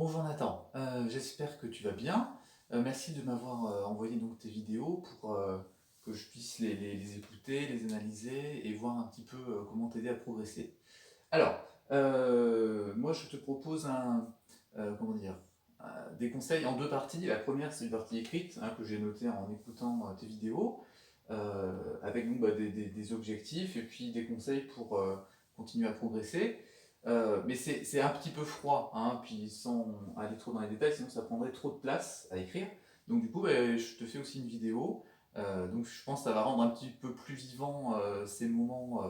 Bonjour Nathan, j'espère que tu vas bien. Merci de m'avoir envoyé donc tes vidéos pour que je puisse les écouter, les analyser et voir un petit peu comment t'aider à progresser. Alors, moi je te propose comment dire, des conseils en deux parties. La première c'est une partie écrite hein, que j'ai notée en écoutant tes vidéos, avec donc, des objectifs et puis des conseils pour continuer à progresser. Mais c'est un petit peu froid, hein, puis sans aller trop dans les détails, sinon ça prendrait trop de place à écrire. Donc du coup, je te fais aussi une vidéo. Donc je pense que ça va rendre un petit peu plus vivant ces moments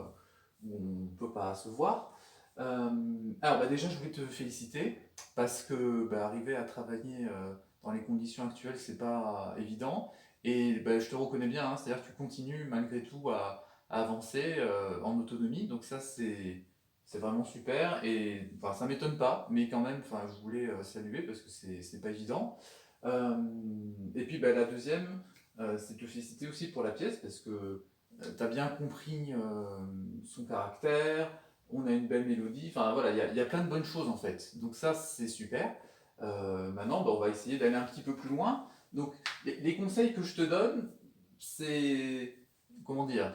où on ne peut pas se voir. Alors déjà, je voulais te féliciter parce que arriver à travailler dans les conditions actuelles, c'est pas évident. Et je te reconnais bien, hein, c'est-à-dire que tu continues malgré tout à avancer en autonomie. Donc ça, c'est vraiment super. Et enfin, ça m'étonne pas, mais quand même, enfin, je voulais saluer parce que c'est pas évident. Et puis la deuxième, c'est de te féliciter aussi pour la pièce parce que tu as bien compris son caractère, on a une belle mélodie, enfin voilà, il y a plein de bonnes choses en fait. Donc ça, c'est super. Maintenant, on va essayer d'aller un petit peu plus loin. Donc les conseils que je te donne, c'est, comment dire,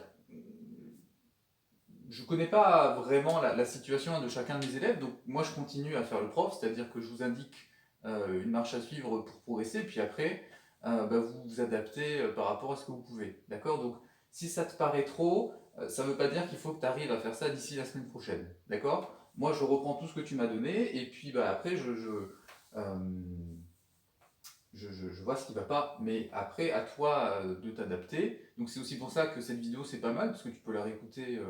je ne connais pas vraiment la situation de chacun de mes élèves, donc moi je continue à faire le prof, c'est-à-dire que je vous indique une marche à suivre pour progresser, puis après, vous vous adaptez par rapport à ce que vous pouvez. D'accord? Donc si ça te paraît trop, ça ne veut pas dire qu'il faut que tu arrives à faire ça d'ici la semaine prochaine. D'accord? Moi je reprends tout ce que tu m'as donné, et puis après euh, je vois ce qui ne va pas, mais après à toi de t'adapter. Donc c'est aussi pour ça que cette vidéo c'est pas mal, parce que tu peux la réécouter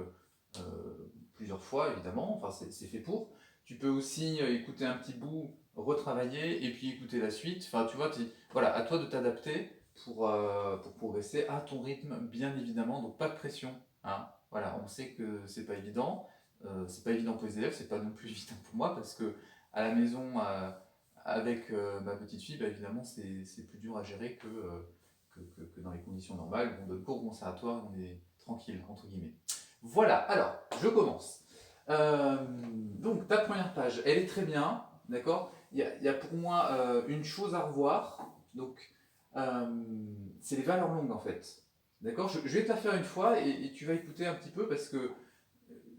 plusieurs fois évidemment, enfin c'est fait pour. Tu peux aussi écouter un petit bout, retravailler et puis écouter la suite. Enfin tu vois, voilà, à toi de t'adapter pour progresser à ton rythme, bien évidemment, donc pas de pression. Hein. Voilà, on sait que c'est pas évident pour les élèves, c'est pas non plus évident pour moi parce que à la maison, avec ma petite fille, évidemment, c'est plus dur à gérer que dans les conditions normales. On donne cours au conservatoire, on est tranquille, entre guillemets. Voilà, alors, je commence. Donc, ta première page, elle est très bien, d'accord. Il y a pour moi une chose à revoir, donc, c'est les valeurs longues en fait. D'accord, je vais te la faire une fois et tu vas écouter un petit peu parce que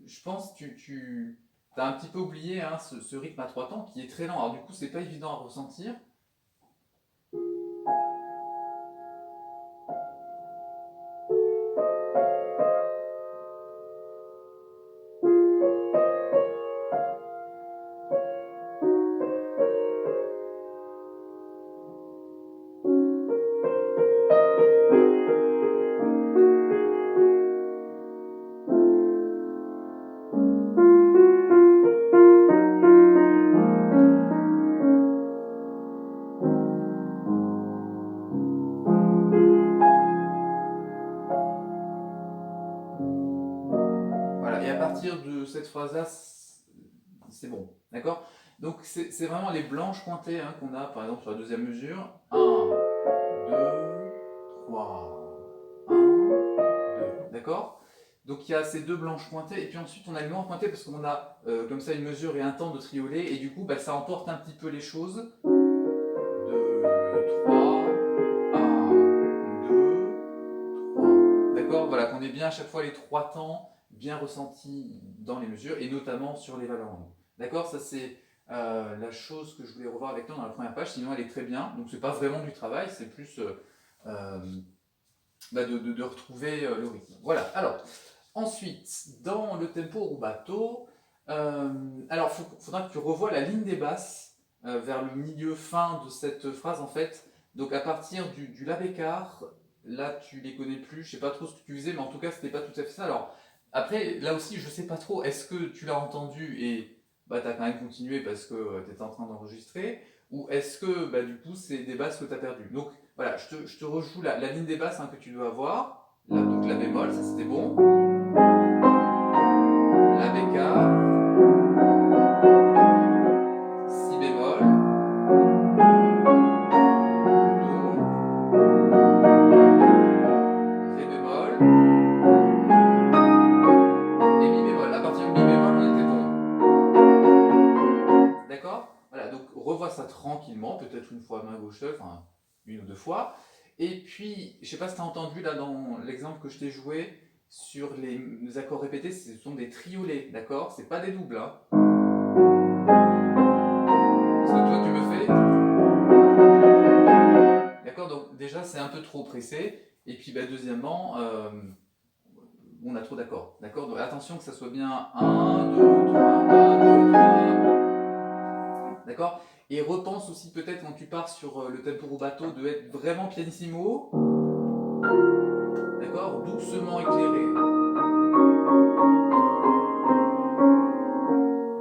je pense que tu as un petit peu oublié hein, ce rythme à trois temps qui est très lent. Alors du coup, c'est pas évident à ressentir. Voilà, et à partir de cette phrase-là, c'est bon, d'accord. Donc c'est vraiment les blanches pointées hein, qu'on a par exemple sur la deuxième mesure. Un, 2, 3, un, 2, d'accord. Donc il y a ces deux blanches pointées, et puis ensuite on a les noirs pointés parce qu'on a comme ça une mesure et un temps de triolet, et du coup ça emporte un petit peu les choses. 2, 3, un, 2, 3. D'accord. Voilà, qu'on ait bien à chaque fois les trois temps bien ressentis dans les mesures, et notamment sur les valeurs longues. D'accord. Ça c'est la chose que je voulais revoir avec toi dans la première page, sinon elle est très bien. Donc c'est pas vraiment du travail, c'est plus euh, de retrouver le rythme. Voilà, alors ensuite, dans le tempo rubato, alors faudra que tu revoies la ligne des basses vers le milieu fin de cette phrase en fait. Donc à partir du la bécard, là tu les connais plus, je sais pas trop ce que tu faisais, mais en tout cas c'était pas tout à fait ça. Alors après, là aussi je sais pas trop, est-ce que tu l'as entendu et tu as quand même continué parce que tu étais en train d'enregistrer, ou est-ce que du coup c'est des basses que tu as perdues. Donc voilà, je te rejoue la ligne des basses hein, que tu dois avoir, là, donc la bémol, ça c'était bon. La bécard, si bémol, do, ré bémol et mi bémol. À partir du mi bémol, on était bon. D'accord. Voilà. Voilà, donc revois ça tranquillement, peut-être une fois main gauche seule, enfin une ou deux fois. Et puis, je sais pas si tu as entendu là dans l'exemple que je t'ai joué sur les accords répétés, ce sont des triolets, d'accord? C'est pas des doubles, hein. Parce que toi tu me fais. D'accord, donc déjà c'est un peu trop pressé. Et puis bah, deuxièmement, on a trop d'accords. D'accord, donc attention que ça soit bien 1, 2, 3, 1, 2, 3. D'accord. Et repense aussi peut-être quand tu pars sur le tempo rubato de être vraiment pianissimo. D'accord, doucement éclairé.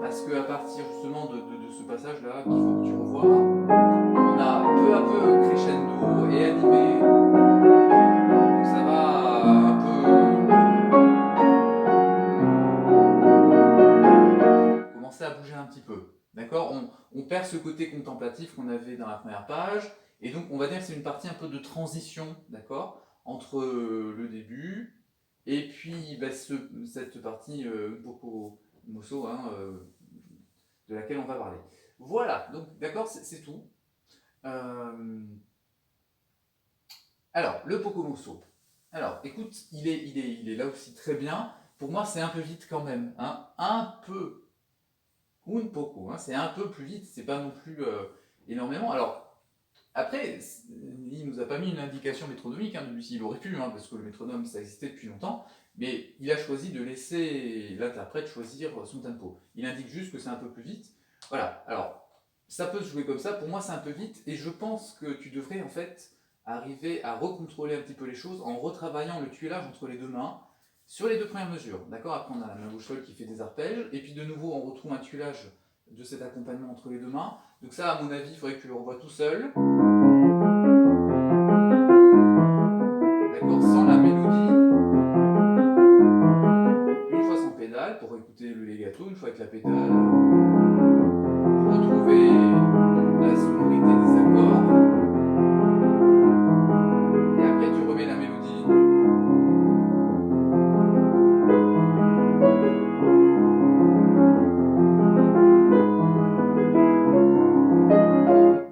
Parce qu'à partir justement de ce passage-là qu'il faut que tu revois, on a peu à peu crescendo et animé. Donc ça va un peu commencer à bouger un petit peu. D'accord, on perd ce côté contemplatif qu'on avait dans la première page. Et donc on va dire que c'est une partie un peu de transition, d'accord, entre le début et puis bah, cette partie Poco Mosso, hein, de laquelle on va parler. Voilà, donc d'accord, c'est tout. Alors, le Pocomosso. Alors, écoute, il est là aussi très bien. Pour moi, c'est un peu vite quand même. Hein. Un peu. Un poco. Hein. C'est un peu plus vite. C'est pas non plus énormément. Alors, après, il nous a pas mis une indication métronomique. Hein, il aurait pu, hein, parce que le métronome, ça existait depuis longtemps. Mais il a choisi de laisser l'interprète choisir son tempo. Il indique juste que c'est un peu plus vite. Voilà. Alors, ça peut se jouer comme ça. Pour moi, c'est un peu vite. Et je pense que tu devrais, en fait, arriver à recontrôler un petit peu les choses en retravaillant le tuilage entre les deux mains sur les deux premières mesures. D'accord. Après, on a la main gauche folle qui fait des arpèges. Et puis, de nouveau, on retrouve un tuilage de cet accompagnement entre les deux mains. Donc ça, à mon avis, il faudrait que tu le revoies tout seul. D'accord, sans la mélodie. Une fois sans pédale, pour écouter le legato, une fois avec la pédale, pour retrouver la sonorité des accords. Et après, tu remets la mélodie.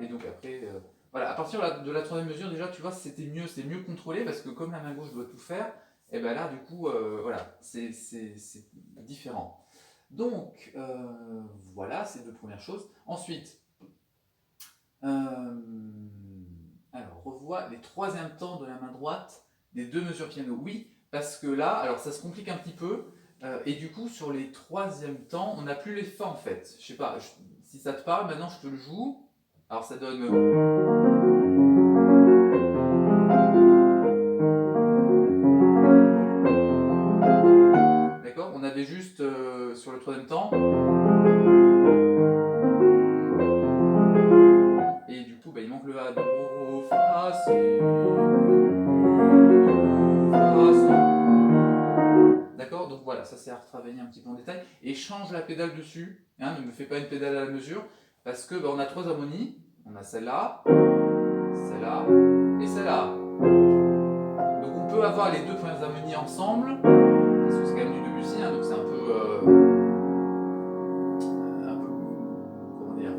Et donc après, voilà, à partir de la troisième mesure, déjà, tu vois, c'était mieux, c'est mieux contrôlé parce que comme la main gauche doit tout faire, et ben là, du coup, voilà, c'est différent. Donc, voilà, ces deux premières choses. Ensuite, alors, revois les troisièmes temps de la main droite des deux mesures piano. Oui, parce que là, alors ça se complique un petit peu, et du coup, sur les troisièmes temps, on n'a plus les fa en fait. Je sais pas, si ça te parle, maintenant je te le joue. Alors ça donne. D'accord. On avait juste sur le troisième temps. Et du coup, bah, il manque le A, do, fa, si, do, fa, si. D'accord. Donc voilà, ça c'est à retravailler un petit peu en détail. Et change la pédale dessus. Hein, ne me fais pas une pédale à la mesure. Parce que bah, on a trois harmonies. On a celle-là, celle-là et celle-là. Donc on peut avoir les deux premières harmonies ensemble. Parce que c'est quand même du Debussy, hein, donc c'est un peu. Comment dire,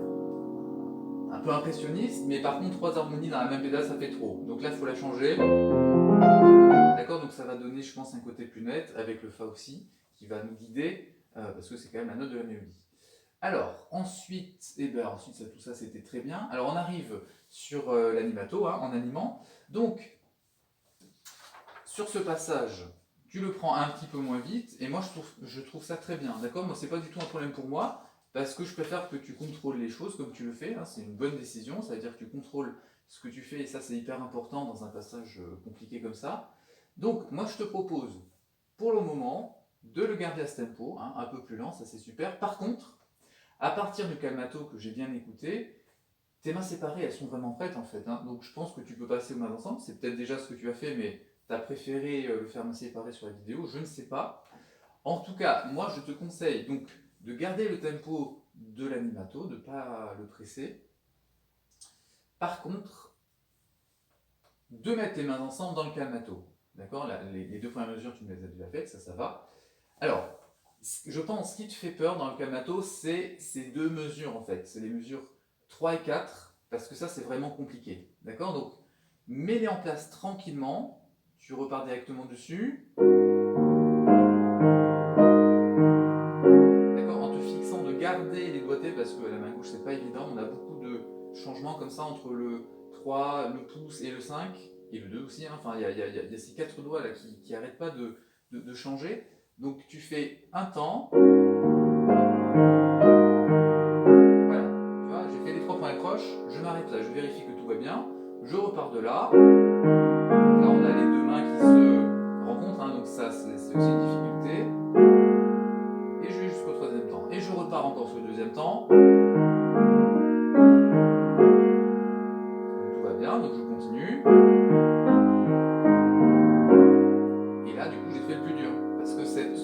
un peu impressionniste, mais par contre, trois harmonies dans la même pédale, ça fait trop. Donc là, il faut la changer. D'accord, donc ça va donner, je pense, un côté plus net, avec le Fa aussi, qui va nous guider, parce que c'est quand même la note de la mélodie. Alors, ensuite, ensuite tout ça, c'était très bien. Alors, on arrive sur l'animato, hein, en animant. Donc, sur ce passage, tu le prends un petit peu moins vite, et moi, je trouve ça très bien. D'accord, moi, c'est pas du tout un problème pour moi. Parce que je préfère que tu contrôles les choses comme tu le fais, hein, c'est une bonne décision, ça veut dire que tu contrôles ce que tu fais, et ça c'est hyper important dans un passage compliqué comme ça. Donc moi je te propose, pour le moment, de le garder à ce tempo, hein, un peu plus lent, ça c'est super. Par contre, à partir du calmato que j'ai bien écouté, tes mains séparées, elles sont vraiment prêtes en fait, hein, donc je pense que tu peux passer aux mains ensemble, c'est peut-être déjà ce que tu as fait, mais tu as préféré le faire main séparée sur la vidéo, je ne sais pas. En tout cas, moi je te conseille donc de garder le tempo de l'animato, de ne pas le presser. Par contre, de mettre les mains ensemble dans le calmato. D'accord, les deux premières mesures, tu me les as déjà faites, ça va. Alors, je pense ce qui te fait peur dans le calmato, c'est ces deux mesures en fait. C'est les mesures 3 et 4, parce que ça c'est vraiment compliqué. D'accord? Donc mets-les en place tranquillement, tu repars directement dessus. D'accord? En te fixant de garder les doigtés, parce que la main gauche c'est pas évident, on a beaucoup de changements comme ça entre le 3, le pouce et le 5, et le 2 aussi, hein. Enfin il y a ces 4 doigts là qui n'arrêtent pas de changer. Donc tu fais un temps. Voilà, tu vois, j'ai fait les 3 points d'accroche, je m'arrête là, je vérifie que tout va bien, je repars de là. Là, on a les deux mains qui se rencontrent, hein, donc ça, c'est aussi une difficulté. Et je vais jusqu'au 3e temps. Et je repars encore sur le 2e temps. Donc tout va bien, donc je continue. Et là, du coup, j'ai fait le plus dur. Parce que cette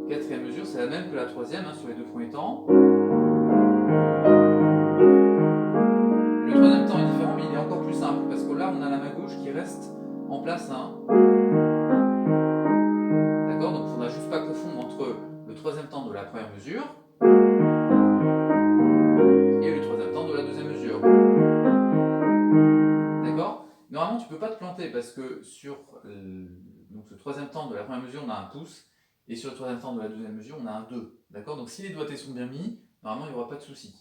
4e mesure, c'est la même que la 3e, hein, sur les 2 premiers temps. Le 3e temps est différent, mais il est encore plus simple. Parce que là, on a la main gauche qui reste en place 1. D'accord? Donc il ne faudra juste pas confondre entre le 3e temps de la première mesure et le 3e temps de la 2e mesure. D'accord? Normalement, tu ne peux pas te planter parce que sur donc le 3e temps de la première mesure, on a un pouce, et sur le 3e temps de la 2e mesure, on a un 2. D'accord? Donc si les doigtés sont bien mis, normalement, il n'y aura pas de souci.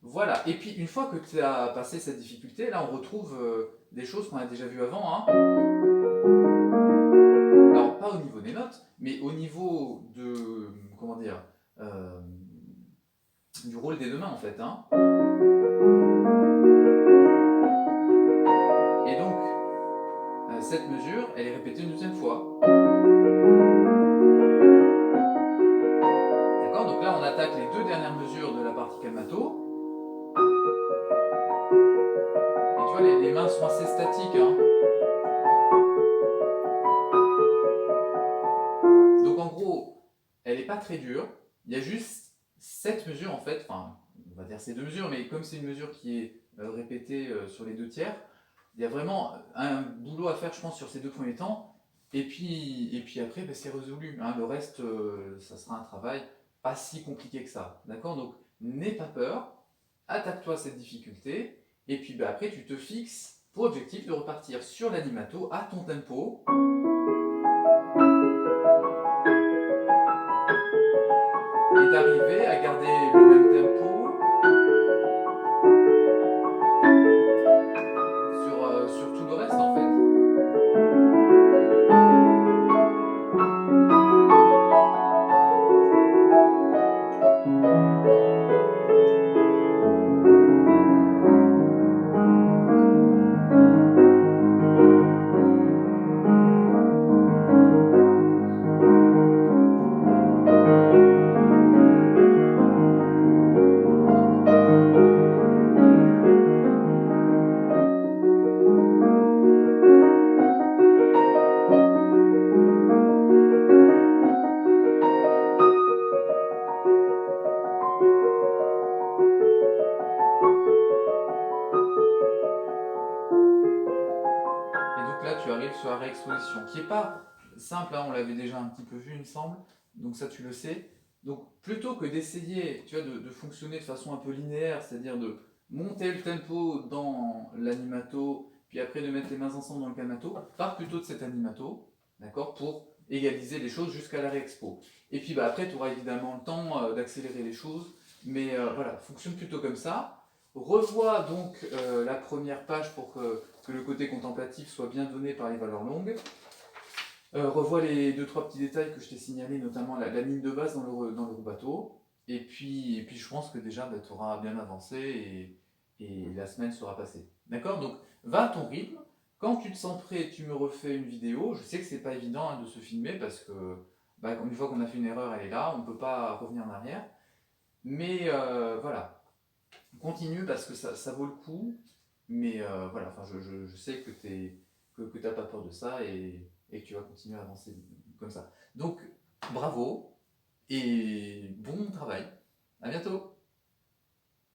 Voilà. Et puis, une fois que tu as passé cette difficulté, là, on retrouve des choses qu'on a déjà vues avant, hein. Alors, pas au niveau des notes, mais au niveau de, comment dire, du rôle des deux mains, en fait, hein. Et donc, cette mesure, elle est répétée une 2e fois. D'accord? Donc là, on attaque les 2 dernières mesures de la partie calmato. Et tu vois, les mains sont assez statiques, hein. Donc en gros, elle n'est pas très dure. Il y a juste cette mesure, en fait, enfin, on va dire ces 2 mesures, mais comme c'est une mesure qui est répétée sur les 2 tiers, il y a vraiment un boulot à faire, je pense, sur ces 2 premiers temps. Et puis après, ben, c'est résolu, hein. Le reste, ça sera un travail pas si compliqué que ça. D'accord? Donc, n'aie pas peur, attaque-toi à cette difficulté, et puis ben, après, tu te fixes pour objectif de repartir sur l'animato à ton tempo. Et d'arriver à garder le même tempo sur tout le reste en fait. Et donc là tu arrives sur la réexposition, qui n'est pas simple, hein, on l'avait déjà un petit peu vu il me semble, donc ça tu le sais. Donc plutôt que d'essayer de fonctionner de façon un peu linéaire, c'est-à-dire de monter le tempo dans l'animato, puis après de mettre les mains ensemble dans le calmato, pars plutôt de cet animato, d'accord, pour égaliser les choses jusqu'à la réexpo. Et puis bah, après tu auras évidemment le temps d'accélérer les choses, mais voilà, fonctionne plutôt comme ça. Revois donc la première page pour que le côté contemplatif soit bien donné par les valeurs longues. Revois les 2-3 petits détails que je t'ai signalés, notamment la ligne de base dans le rubato. Et puis je pense que déjà bah, tu auras bien avancé et la semaine sera passée. D'accord? Donc va à ton rythme. Quand tu te sens prêt, tu me refais une vidéo. Je sais que c'est pas évident hein, de se filmer parce que bah, une fois qu'on a fait une erreur, elle est là, on ne peut pas revenir en arrière. Mais voilà, continue parce que ça vaut le coup. Mais voilà, enfin, je sais que tu n'as pas peur de ça et que tu vas continuer à avancer comme ça. Donc, bravo et bon travail. À bientôt.